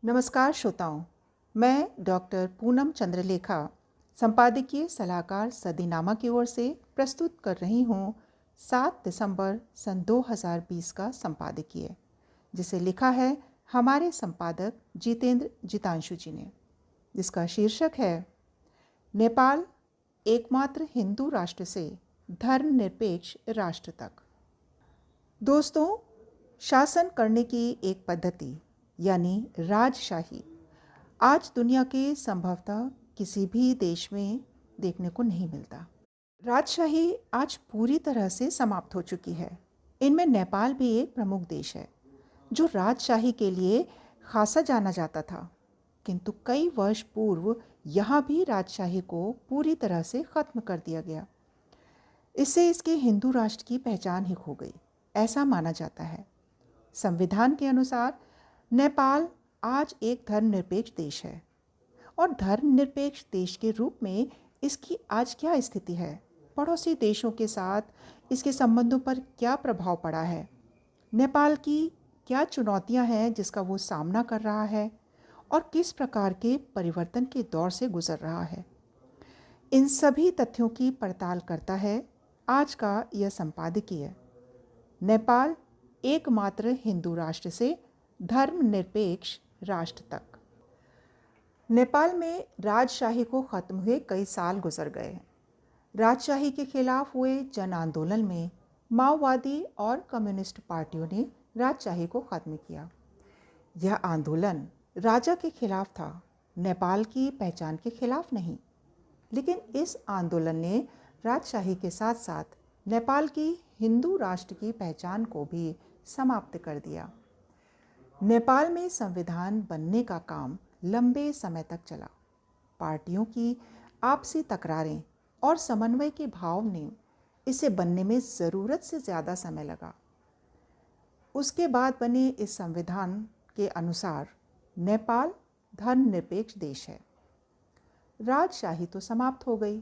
नमस्कार श्रोताओं, मैं डॉक्टर पूनम चंद्रलेखा संपादकीय सलाहकार सदीनामा की ओर से प्रस्तुत कर रही हूँ 7 दिसंबर सन 2020 का संपादकीय, जिसे लिखा है हमारे संपादक जितेंद्र जितांशु जी ने, जिसका शीर्षक है नेपाल एकमात्र हिंदू राष्ट्र से धर्मनिरपेक्ष राष्ट्र तक। दोस्तों, शासन करने की एक पद्धति यानी राजशाही आज दुनिया के संभवतः किसी भी देश में देखने को नहीं मिलता। राजशाही आज पूरी तरह से समाप्त हो चुकी है। इनमें नेपाल भी एक प्रमुख देश है जो राजशाही के लिए खासा जाना जाता था, किंतु कई वर्ष पूर्व यहाँ भी राजशाही को पूरी तरह से खत्म कर दिया गया। इससे इसके हिंदू राष्ट्र की पहचान ही खो गई, ऐसा माना जाता है। संविधान के अनुसार नेपाल आज एक धर्मनिरपेक्ष देश है और धर्मनिरपेक्ष देश के रूप में इसकी आज क्या स्थिति है, पड़ोसी देशों के साथ इसके संबंधों पर क्या प्रभाव पड़ा है, नेपाल की क्या चुनौतियां हैं जिसका वो सामना कर रहा है और किस प्रकार के परिवर्तन के दौर से गुजर रहा है, इन सभी तथ्यों की पड़ताल करता है आज का यह संपादकीय नेपाल एकमात्र हिंदू राष्ट्र से धर्मनिरपेक्ष राष्ट्र तक। नेपाल में राजशाही को खत्म हुए कई साल गुजर गए। राजशाही के खिलाफ हुए जन आंदोलन में माओवादी और कम्युनिस्ट पार्टियों ने राजशाही को खत्म किया। यह आंदोलन राजा के खिलाफ था, नेपाल की पहचान के खिलाफ नहीं। लेकिन इस आंदोलन ने राजशाही के साथ साथ नेपाल की हिंदू राष्ट्र की पहचान को भी समाप्त कर दिया। नेपाल में संविधान बनने का काम लंबे समय तक चला। पार्टियों की आपसी तकरारें और समन्वय के भाव ने इसे बनने में ज़रूरत से ज़्यादा समय लगा। उसके बाद बने इस संविधान के अनुसार नेपाल धर्मनिरपेक्ष देश है। राजशाही तो समाप्त हो गई,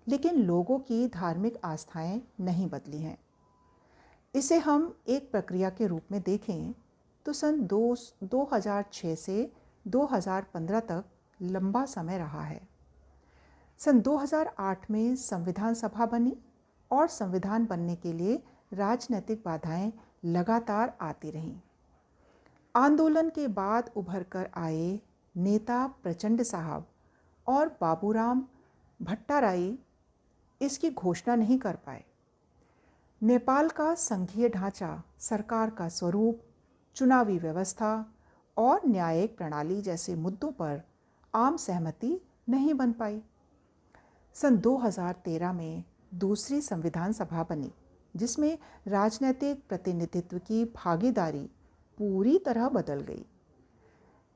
लेकिन लोगों की धार्मिक आस्थाएं नहीं बदली हैं। इसे हम एक प्रक्रिया के रूप में देखें तो सन 2006 से 2015 तक लंबा समय रहा है। सन 2008 में संविधान सभा बनी और संविधान बनने के लिए राजनीतिक बाधाएं लगातार आती रहीं। आंदोलन के बाद उभर कर आए नेता प्रचंड साहब और बाबूराम भट्टाराई इसकी घोषणा नहीं कर पाए। नेपाल का संघीय ढांचा, सरकार का स्वरूप, चुनावी व्यवस्था और न्यायिक प्रणाली जैसे मुद्दों पर आम सहमति नहीं बन पाई। सन 2013 में दूसरी संविधान सभा बनी, जिसमें राजनीतिक प्रतिनिधित्व की भागीदारी पूरी तरह बदल गई।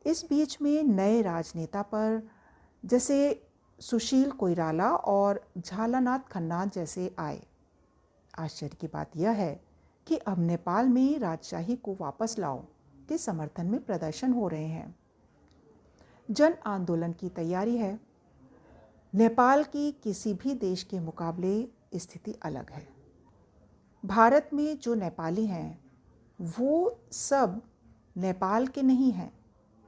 इस बीच में नए राजनेता पर जैसे सुशील कोइराला और झालानाथ खन्ना जैसे आए। आश्चर्य की बात यह है कि अब नेपाल में राजशाही को वापस लाओ के समर्थन में प्रदर्शन हो रहे हैं। जन आंदोलन की तैयारी है। नेपाल की किसी भी देश के मुकाबले स्थिति अलग है। भारत में जो नेपाली हैं वो सब नेपाल के नहीं हैं।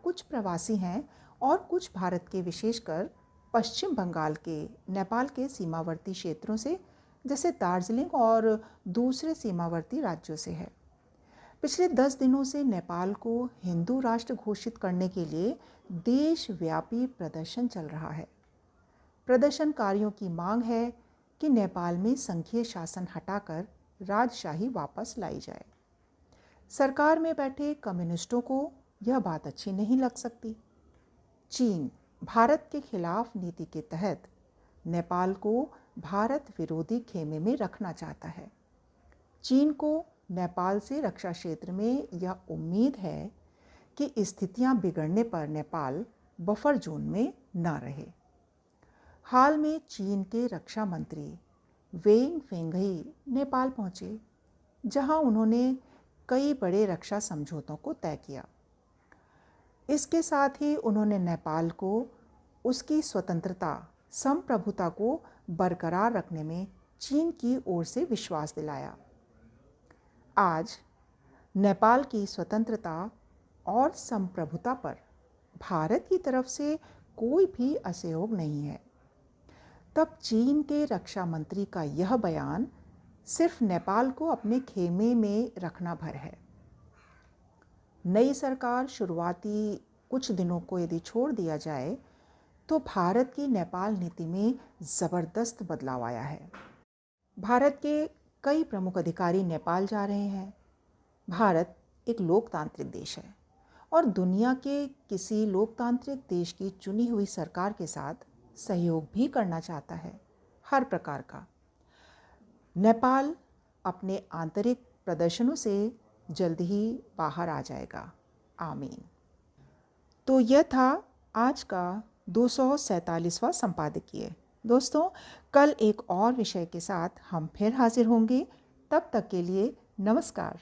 कुछ प्रवासी हैं और कुछ भारत के, विशेषकर पश्चिम बंगाल के, नेपाल के सीमावर्ती क्षेत्रों से, जैसे दार्जिलिंग और दूसरे सीमावर्ती राज्यों से है। पिछले 10 दिनों से नेपाल को हिंदू राष्ट्र घोषित करने के लिए देशव्यापी प्रदर्शन चल रहा है। प्रदर्शनकारियों की मांग है कि नेपाल में संघीय शासन हटाकर राजशाही वापस लाई जाए। सरकार में बैठे कम्युनिस्टों को यह बात अच्छी नहीं लग सकती। चीन भारत के खिलाफ नीति के तहत नेपाल को भारत विरोधी खेमे में रखना चाहता है। चीन को नेपाल से रक्षा क्षेत्र में यह उम्मीद है कि स्थितियां बिगड़ने पर नेपाल बफर जोन में न रहे। हाल में चीन के रक्षा मंत्री वेइंग फेंघई नेपाल पहुंचे, जहां उन्होंने कई बड़े रक्षा समझौतों को तय किया। इसके साथ ही उन्होंने नेपाल को उसकी स्वतंत्रता, संप्रभुता को बरकरार रखने में चीन की ओर से विश्वास दिलाया। आज नेपाल की स्वतंत्रता और संप्रभुता पर भारत की तरफ से कोई भी असहयोग नहीं है। तब चीन के रक्षा मंत्री का यह बयान सिर्फ नेपाल को अपने खेमे में रखना भर है। नई सरकार शुरुआती कुछ दिनों को यदि छोड़ दिया जाए तो भारत की नेपाल नीति में ज़बरदस्त बदलाव आया है। भारत के कई प्रमुख अधिकारी नेपाल जा रहे हैं। भारत एक लोकतांत्रिक देश है और दुनिया के किसी लोकतांत्रिक देश की चुनी हुई सरकार के साथ सहयोग भी करना चाहता है, हर प्रकार का। नेपाल अपने आंतरिक प्रदर्शनों से जल्द ही बाहर आ जाएगा। आमीन। तो यह था आज का 247वां संपादकीय। दोस्तों, कल एक और विषय के साथ हम फिर हाजिर होंगे। तब तक के लिए नमस्कार।